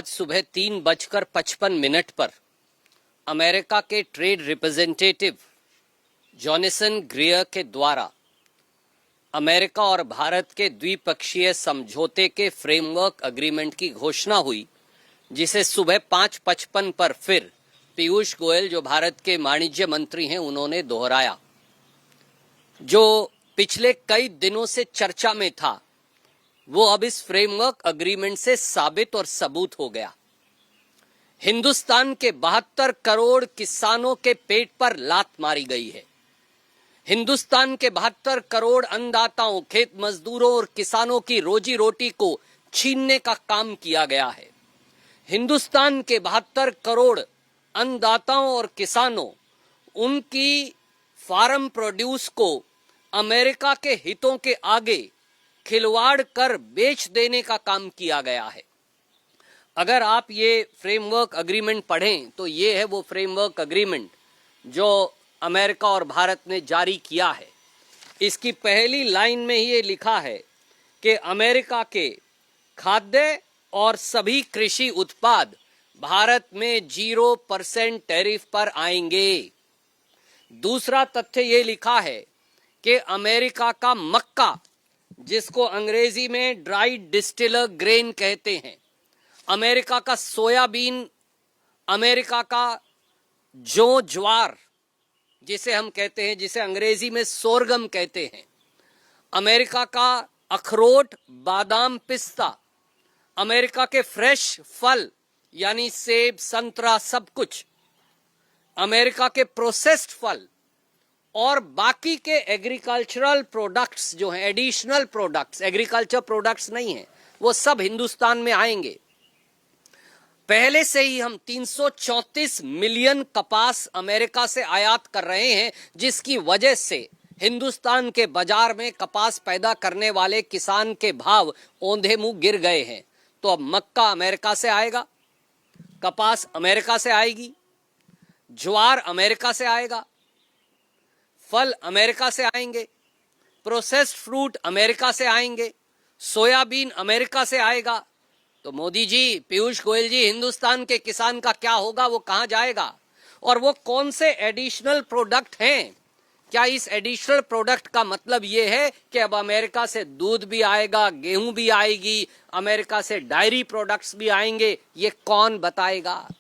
आज सुबह 3:55 पर अमेरिका के ट्रेड रिप्रेजेंटेटिव जॉनसन ग्रियर के द्वारा अमेरिका और भारत के द्विपक्षीय समझौते के फ्रेमवर्क एग्रीमेंट की घोषणा हुई, जिसे सुबह 5:55 पर फिर पीयूष गोयल, जो भारत के वाणिज्य मंत्री हैं, उन्होंने दोहराया। जो पिछले कई दिनों से चर्चा में था, वो अब इस फ्रेमवर्क एग्रीमेंट से साबित और सबूत हो गया। हिंदुस्तान के 72 करोड़ किसानों के पेट पर लात मारी गई है। हिंदुस्तान के 72 करोड़ अन्नदाताओं, खेत मजदूरों और किसानों की रोजी रोटी को छीनने का काम किया गया है। हिंदुस्तान के 72 करोड़ अन्नदाताओं और किसानों, उनकी फार्म प्रोड्यूस को अमेरिका के हितों के आगे खिलवाड़ कर बेच देने का काम किया गया है। अगर आप ये फ्रेमवर्क एग्रीमेंट पढ़ें तो ये है वो फ्रेमवर्क एग्रीमेंट जो अमेरिका और भारत ने जारी किया है। इसकी पहली लाइन में ही ये लिखा है कि अमेरिका के खाद्य और सभी कृषि उत्पाद भारत में 0% टैरिफ पर आएंगे। दूसरा तथ्य ये लिखा है कि अमेरिका का मक्का, जिसको अंग्रेजी में ड्राई डिस्टिलर ग्रेन कहते हैं, अमेरिका का सोयाबीन, अमेरिका का ज्वार जिसे हम कहते हैं, जिसे अंग्रेजी में सोरगम कहते हैं, अमेरिका का अखरोट, बादाम, पिस्ता, अमेरिका के फ्रेश फल यानी सेब, संतरा, सब कुछ, अमेरिका के प्रोसेस्ड फल और बाकी के एग्रीकल्चरल प्रोडक्ट्स जो हैं, एडिशनल प्रोडक्ट्स, एग्रीकल्चर प्रोडक्ट्स नहीं हैं, वो सब हिंदुस्तान में आएंगे। पहले से ही हम 334 मिलियन कपास अमेरिका से आयात कर रहे हैं, जिसकी वजह से हिंदुस्तान के बाजार में कपास पैदा करने वाले किसान के भाव औंधे मुंह गिर गए हैं। तो अब मक्का अमेरिका से आएगा, कपास अमेरिका से आएगी, ज्वार अमेरिका से आएगा, फल अमेरिका से आएंगे, प्रोसेस्ड फ्रूट अमेरिका से आएंगे, सोयाबीन अमेरिका से आएगा। तो मोदी जी, पीयूष गोयल जी, हिंदुस्तान के किसान का क्या होगा? वो कहां जाएगा? और वो कौन से एडिशनल प्रोडक्ट हैं? क्या इस एडिशनल प्रोडक्ट का मतलब ये है कि अब अमेरिका से दूध भी आएगा, गेहूं भी आएगी, अमेरिका से डायरी प्रोडक्ट्स भी आएंगे? ये कौन बताएगा?